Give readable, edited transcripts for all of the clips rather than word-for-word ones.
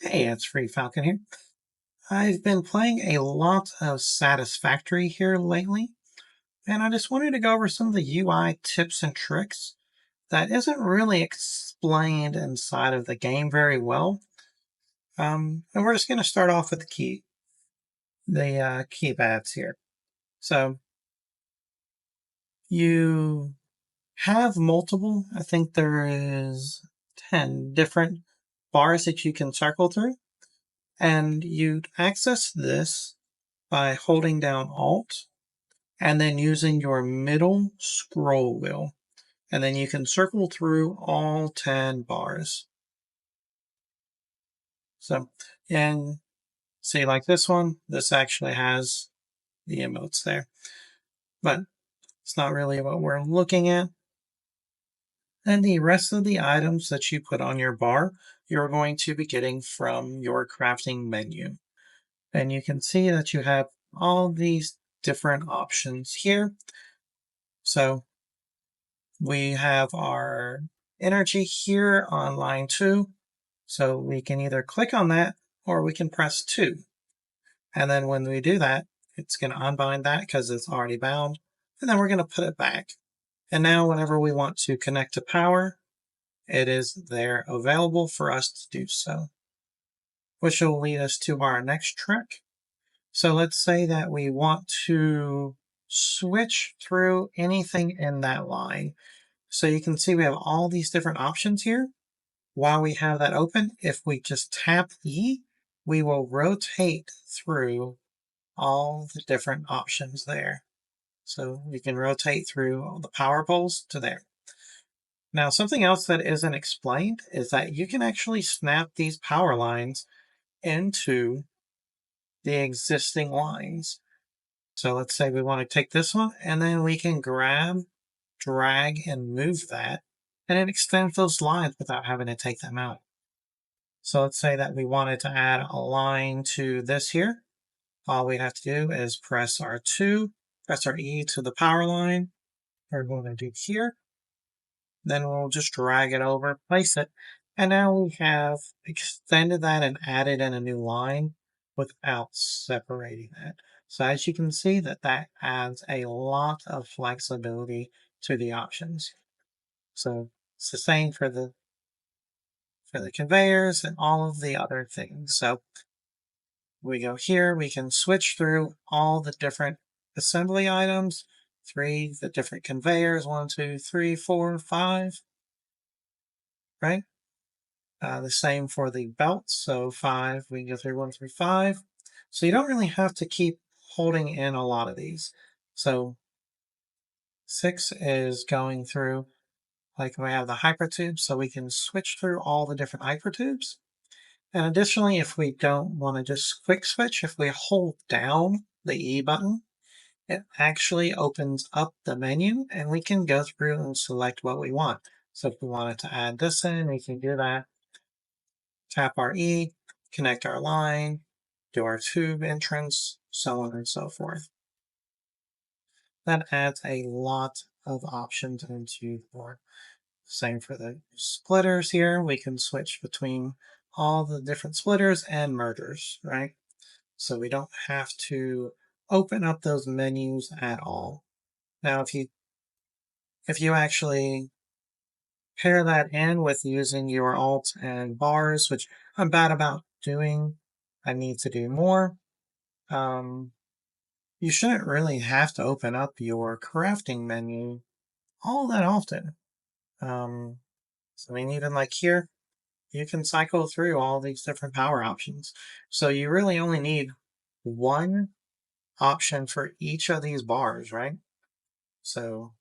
Hey, it's Free Falcon here. I've been playing a lot of Satisfactory here lately, and I just wanted to go over some of the UI tips and tricks that isn't really explained inside of the game very well. And we're just going to start off with the keypads here. So you have multiple, I think there is 10 different bars that you can circle through, and you access this by holding down Alt and then using your middle scroll wheel. And then you can circle through all 10 bars. So, and see, like this one, this actually has the emotes there, but it's not really what we're looking at. And the rest of the items that you put on your bar, you're going to be getting from your crafting menu. And you can see that you have all these different options here. So we have our energy here on line 2. So we can either click on that or we can press 2. And then when we do that, it's going to unbind that because it's already bound. And then we're going to put it back. And now whenever we want to connect to power, it is there available for us to do so, which will lead us to our next trick. So let's say that we want to switch through anything in that line. So you can see we have all these different options here. While we have that open, if we just tap E, we will rotate through all the different options there. So we can rotate through all the power poles to there. Now, something else that isn't explained is that you can actually snap these power lines into the existing lines. So let's say we want to take this one, and then we can grab, drag, and move that, and it extends those lines without having to take them out. So let's say that we wanted to add a line to this here. All we have to do is press R2, press our E to the power line. We're going to do here. Then we'll just drag it over, place it. And now we have extended that and added in a new line without separating that. So as you can see that adds a lot of flexibility to the options. So it's the same for the conveyors and all of the other things. So we go here, we can switch through all the different assembly items, the different conveyors, 1, 2, 3, 4, 5, right? The same for the belts, so 5, we can go through 1 through 5. So you don't really have to keep holding in a lot of these. So 6 is going through, like we have the hypertubes, so we can switch through all the different hypertubes. And additionally, if we don't want to just quick switch, if we hold down the E button, it actually opens up the menu and we can go through and select what we want. So if we wanted to add this in, we can do that. Tap our E, connect our line, do our tube entrance, so on and so forth. That adds a lot of options into the board. Same for the splitters here. We can switch between all the different splitters and mergers, right? So we don't have to open up those menus at all. Now, if you actually pair that in with using your alt and bars, which I'm bad about doing, I need to do more. You shouldn't really have to open up your crafting menu all that often. So I mean, even like here, you can cycle through all these different power options. So you really only need one option for each of these bars, right? So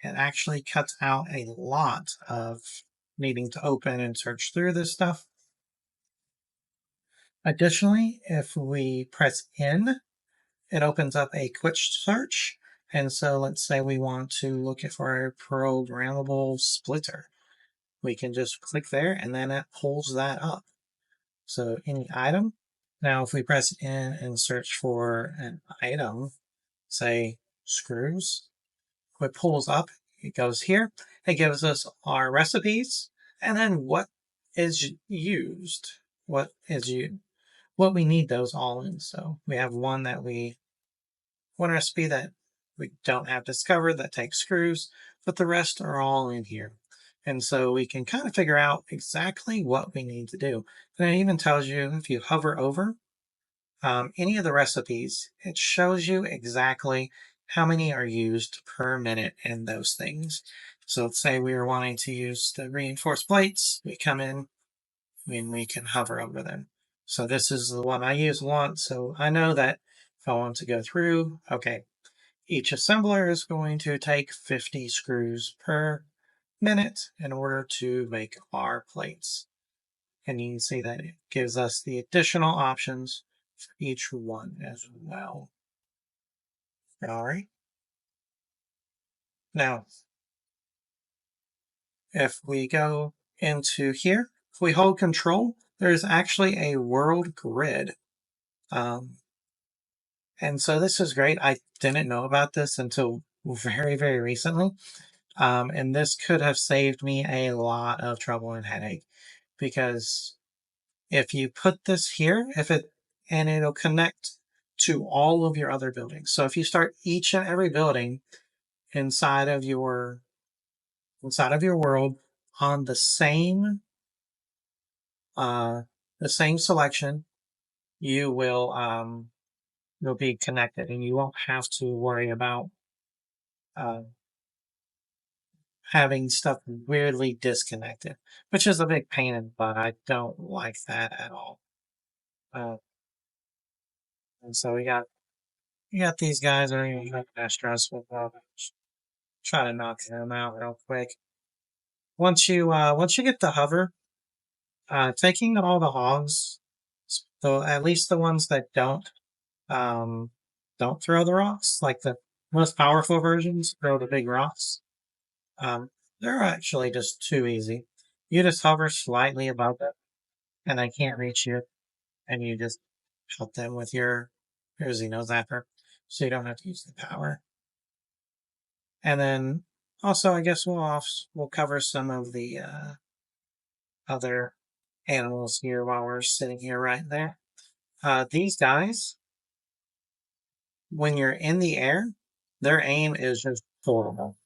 it actually cuts out a lot of needing to open and search through this stuff. Additionally, if we press N, it opens up a quick search. And so let's say we want to look for a programmable splitter. We can just click there and then it pulls that up. So any item. Now, if we press N and search for an item, say screws, it pulls up, it goes here, it gives us our recipes, and then what is used, what we need those all in. So we have one recipe that we don't have discovered that takes screws, but the rest are all in here. And so we can kind of figure out exactly what we need to do. And it even tells you if you hover over any of the recipes, it shows you exactly how many are used per minute in those things. So let's say we were wanting to use the reinforced plates. We come in and we can hover over them. So this is the one I use once. So I know that if I want to go through, okay, each assembler is going to take 50 screws per minute in order to make our plates. And you can see that it gives us the additional options for each one as well. All right. Now, if we go into here, if we hold control, there's actually a world grid. Um, and so this is great. I didn't know about this until very, very recently. And this could have saved me a lot of trouble and headache because if you put this here, and it'll connect to all of your other buildings. So if you start each and every building inside of your world on uh, the same selection, you will you'll be connected, and you won't have to worry about uh, having stuff weirdly disconnected, which is a big pain in the butt. I don't like that at all. Uh, and so we got these guys that are even that stressful. Try to knock them out real quick. Once you get the hover, taking all the hogs, so at least the ones that um don't throw the rocks, like the most powerful versions throw the big rocks. Um, they're actually just too easy. You just hover slightly above them, and they can't reach you, and you just help them with your Xeno Zapper, so you don't have to use the power. And then also, I guess we'll cover some of the other animals here while we're sitting here right there. These guys, when you're in the air, their aim is just horrible.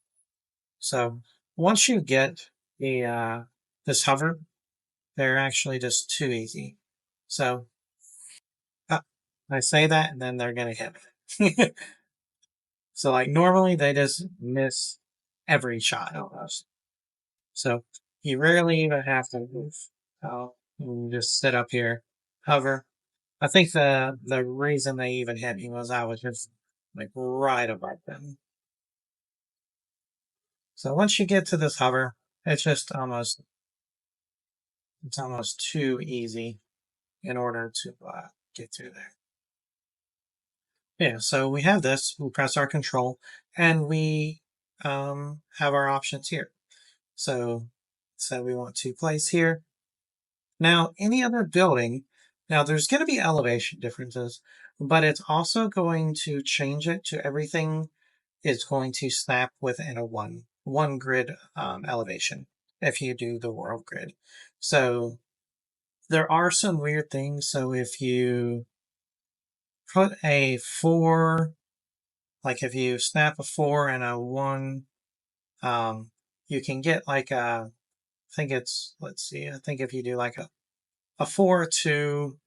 So once you get this hover, they're actually just too easy. So uh, I say that, and then they're gonna hit me. So like normally they just miss every shot almost. So you rarely even have to move. You just sit up here, hover. I think the reason they even hit me was I was just like right above them. So once you get to this hover, it's just almost too easy in order to get through there. Yeah, so we have this. We press our control, and we have our options here. So we want to place here. Now, any other building, now there's going to be elevation differences, but it's also going to change it to everything is going to snap within a one grid elevation if you do the world grid. So there are some weird things. So if you put a 4, like if you snap a 4 and a 1, you can get like I think it's, let's see, I think if you do like a 4, 2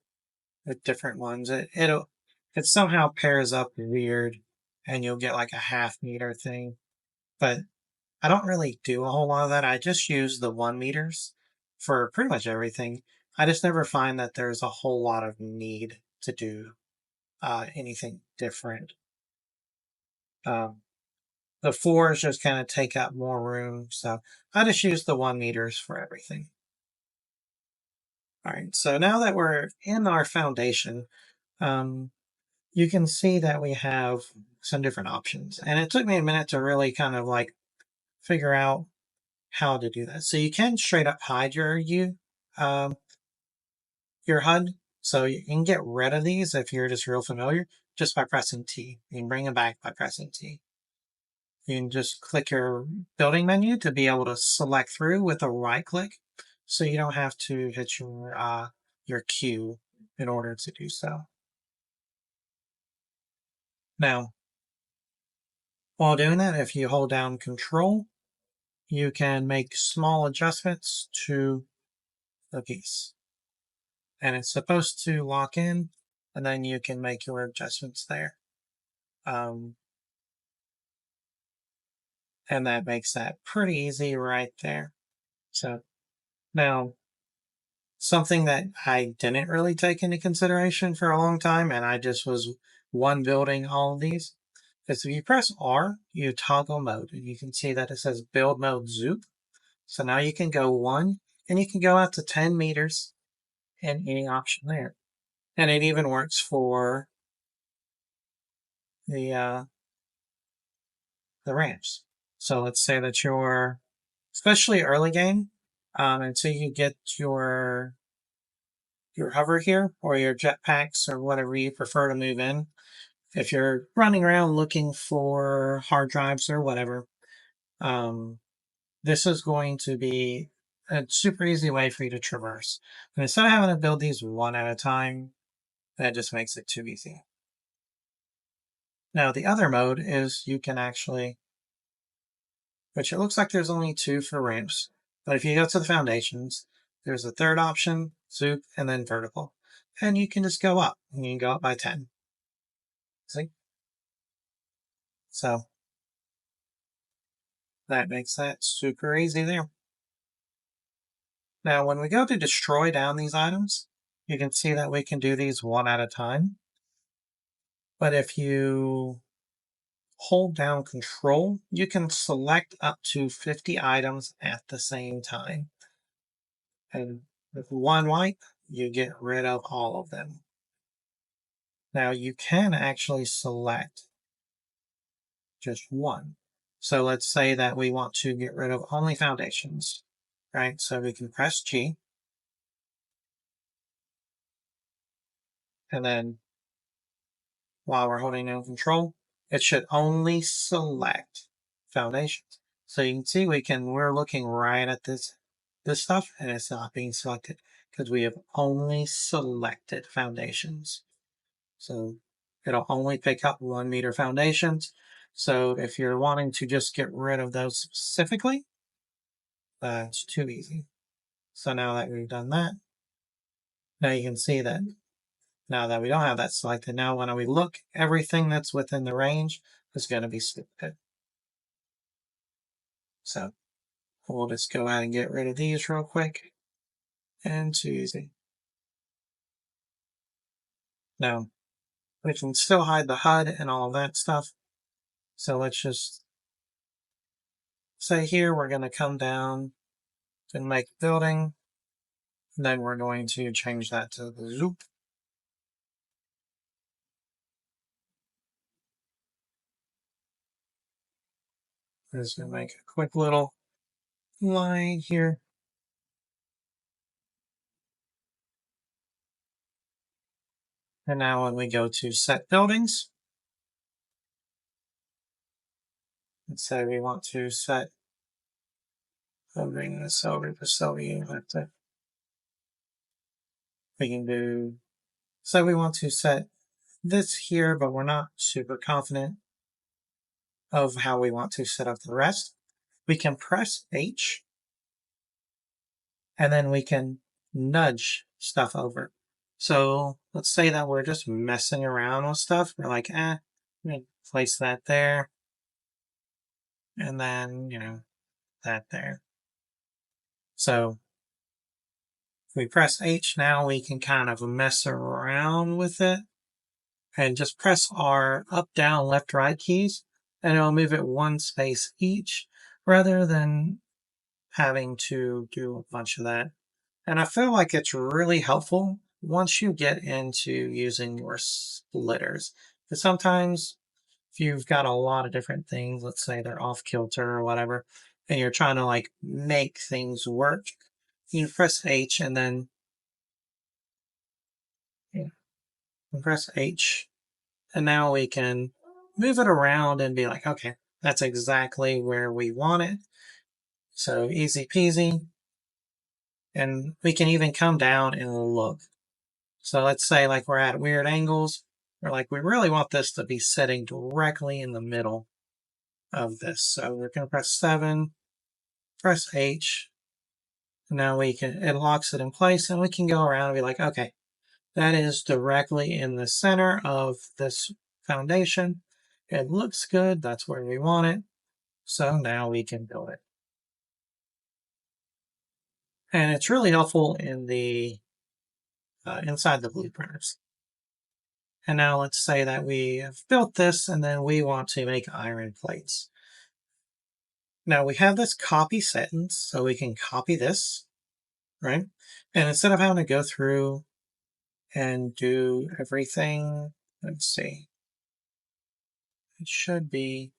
with different ones, it somehow pairs up weird and you'll get like a half meter thing. But I don't really do a whole lot of that. I just use the 1 meters for pretty much everything. I just never find that there's a whole lot of need to do anything different. Um, the 4s just kind of take up more room, so I just use the 1 meters for everything. All right, so now that we're in our foundation, um, you can see that we have some different options. And it took me a minute to really kind of like figure out how to do that. So you can straight up hide um, your HUD. So you can get rid of these if you're just real familiar, just by pressing T. You can bring them back by pressing T. You can just click your building menu to be able to select through with a right click. so you don't have to hit your Q in order to do so. Now, while doing that, if you hold down Control, you can make small adjustments to the piece. And it's supposed to lock in, and then you can make your adjustments there. Um, and that makes that pretty easy right there. So now, something that I didn't really take into consideration for a long time, and I just was one building all of these, is if you press R, you toggle mode, and you can see that it says build mode zoop. So now you can go 1, and you can go out to 10 meters in any option there. And it even works for the the ramps. So let's say that you're, especially early game, until you get your hover here or your jetpacks or whatever you prefer to move in. If you're running around looking for hard drives or whatever, um, this is going to be a super easy way for you to traverse. And instead of having to build these one at a time, that just makes it too easy. Now the other mode is you can actually, which it looks like there's only 2 for ramps, but if you go to the foundations, there's a third option, zoop, and then vertical. And you can just go up, and you can go up by 10. See? So that makes that super easy there. Now, when we go to destroy down these items, you can see that we can do these one at a time. But if you hold down Control, you can select up to 50 items at the same time. And with one wipe, you get rid of all of them. Now, you can actually select just one. So let's say that we want to get rid of only foundations, right? So we can press G, and then while we're holding down Control, it should only select foundations. So you can see we're looking right at this stuff, and it's not being selected because we have only selected foundations. So it'll only pick up 1 meter foundations. So if you're wanting to just get rid of those specifically, that's too easy. So now that we've done that, now you can see that now that we don't have that selected, now when we look, everything that's within the range is going to be selected. So we'll just go ahead and get rid of these real quick. And too easy. Now, we can still hide the HUD and all of that stuff. So let's just say here we're going to come down and make a building. And then we're going to change that to the zoop. I'm just going to make a quick little line here. And now when we go to set buildings, let's say we want to set, I'll bring this over to so we can do, so we want to set this here, but we're not super confident of how we want to set up the rest. We can press H, and then we can nudge stuff over. So let's say that we're just messing around with stuff. We're like, I'm gonna place that there, and then, that there. So if we press H now, we can kind of mess around with it and just press our up, down, left, right keys, and it'll move it one space each rather than having to do a bunch of that. And I feel like it's really helpful once you get into using your splitters. Because sometimes if you've got a lot of different things, let's say they're off kilter or whatever, and you're trying to like make things work, you press H and then press H. And now we can move it around and be like, okay, that's exactly where we want it. So easy peasy. And we can even come down and look. So let's say like we're at weird angles, or like we really want this to be sitting directly in the middle of this. So we're going to press 7, press H. Now we can, it locks it in place, and we can go around and be like, okay, that is directly in the center of this foundation. It looks good. That's where we want it. So now we can build it. And it's really helpful in the inside the blueprints. And now let's say that we have built this and then we want to make iron plates. Now we have this copy sentence, so we can copy this, right? And instead of having to go through and do everything, let's see, it should be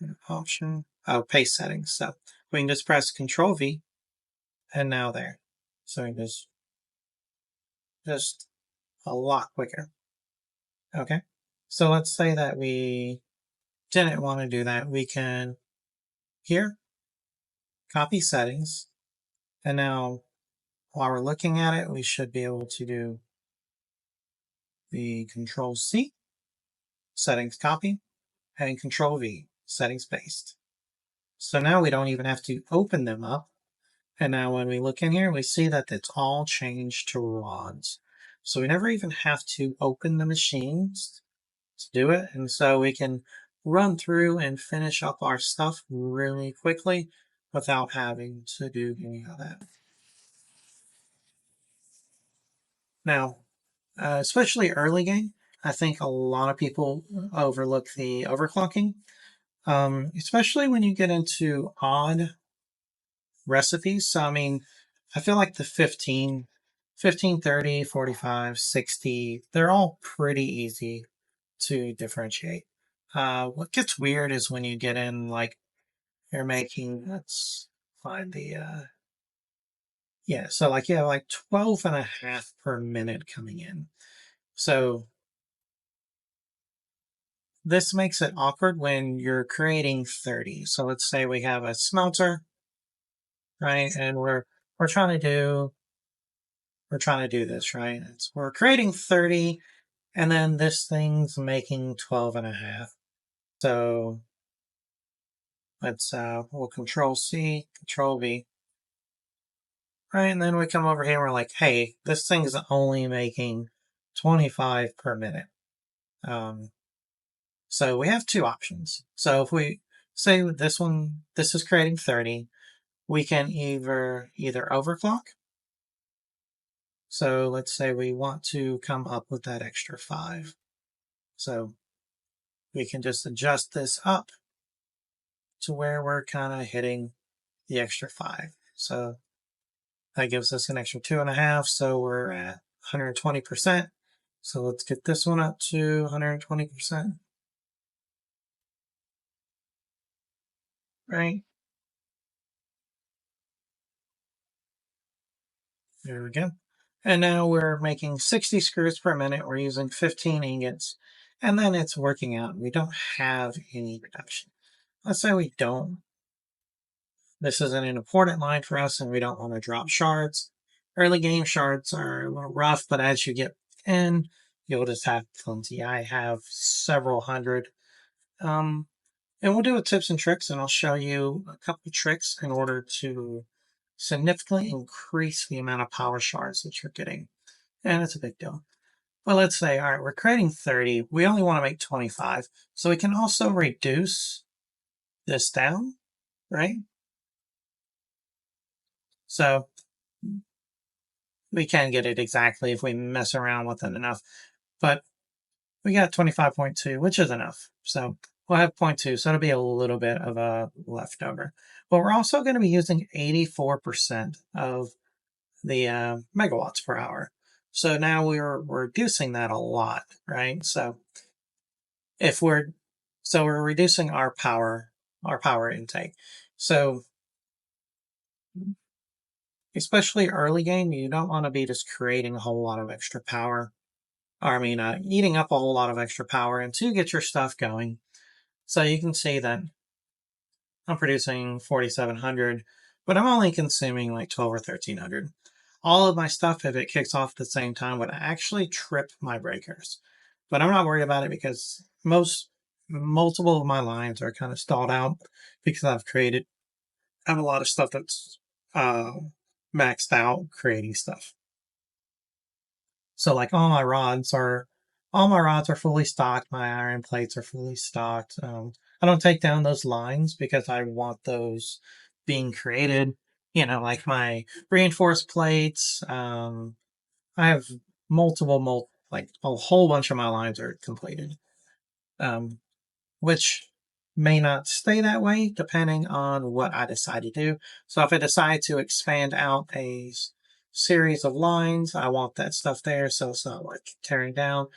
an option. Oh, paste settings. So we can just press Control V, and now there. So we can just a lot quicker. Okay. So let's say that we didn't want to do that. We can here copy settings, and now while we're looking at it, we should be able to do the Control C, settings copy, and Control V, settings paste. So now we don't even have to open them up. And now when we look in here, we see that it's all changed to rods. So we never even have to open the machines to do it. And so we can run through and finish up our stuff really quickly without having to do any of that. Now, especially early game, I think a lot of people overlook the overclocking, especially when you get into odd recipes. So, I mean, I feel like the 15, 30, 45, 60, they're all pretty easy to differentiate. What gets weird is when you get in, like, you're making, let's find the, yeah, so like you have like 12 and a half per minute coming in. So this makes it awkward when you're creating 30. So let's say we have a smelter, right? And we're trying to do this, right? We're creating 30, and then this thing's making 12 and a half. So let's we'll Control C, Control V. Right, and then we come over here and we're like, hey, this thing's only making 25 per minute. So we have two options. So if we say this is creating 30, we can either overclock. So let's say we want to come up with that extra 5. So we can just adjust this up to where we're kind of hitting the extra 5. So that gives us an extra 2.5. So we're at 120%. So let's get this one up to 120%. Right? There we go. And now we're making 60 screws per minute. We're using 15 ingots. And then it's working out. We don't have any reduction. Let's say we don't. This isn't an important line for us and we don't want to drop shards. Early game shards are a little rough, but as you get in, you'll just have plenty. I have several hundred. And we'll do a tips and tricks, and I'll show you a couple of tricks in order to significantly increase the amount of power shards that you're getting. And it's a big deal. Well, let's say, all right, we're creating 30. We only want to make 25. So we can also reduce this down, right? So we can get it exactly if we mess around with it enough. But we got 25.2, which is enough. So we'll have 0.2, so it'll be a little bit of a leftover. But we're also going to be using 84% of the megawatts per hour. So now we're reducing that a lot, right? So if we're reducing our power intake. So especially early game, you don't want to be just creating a whole lot of extra power. Or, I mean, eating up a whole lot of extra power and to get your stuff going. So you can see that I'm producing 4,700. but I'm only consuming like 12 or 1300. All of my stuff, if it kicks off at the same time, would actually trip my breakers. But I'm not worried about it because multiple of my lines are kind of stalled out because I have a lot of stuff that's uh, maxed out creating stuff. So like all my rods are fully stocked. My iron plates are fully stocked. I don't take down those lines because I want those being created. Like my reinforced plates. I have like a whole bunch of my lines are completed. Um, which may not stay that way depending on what I decide to do. So if I decide to expand out a series of lines, I want that stuff there so it's not like tearing down.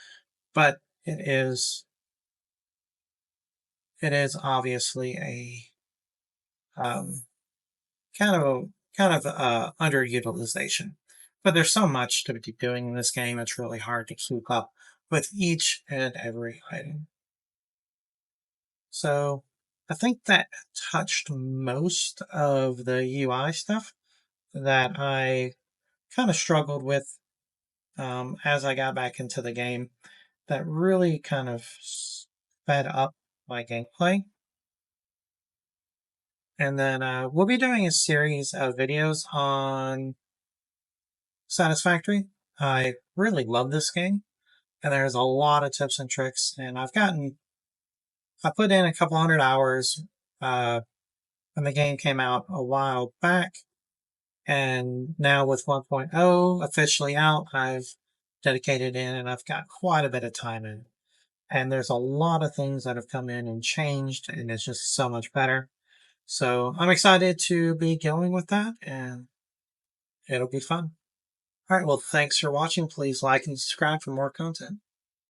But it is obviously a um, underutilization. But there's so much to be doing in this game, it's really hard to keep up with each and every item. So I think that touched most of the UI stuff that I kind of struggled with as I got back into the game. That really kind of sped up my gameplay. And then we'll be doing a series of videos on Satisfactory. I really love this game, and there's a lot of tips and tricks. And I put in a couple hundred hours uh, when the game came out a while back. And now with 1.0 officially out, I've dedicated in and I've got quite a bit of time in. And there's a lot of things that have come in and changed, and it's just so much better. So I'm excited to be going with that, and it'll be fun. All right, well, thanks for watching. Please like and subscribe for more content.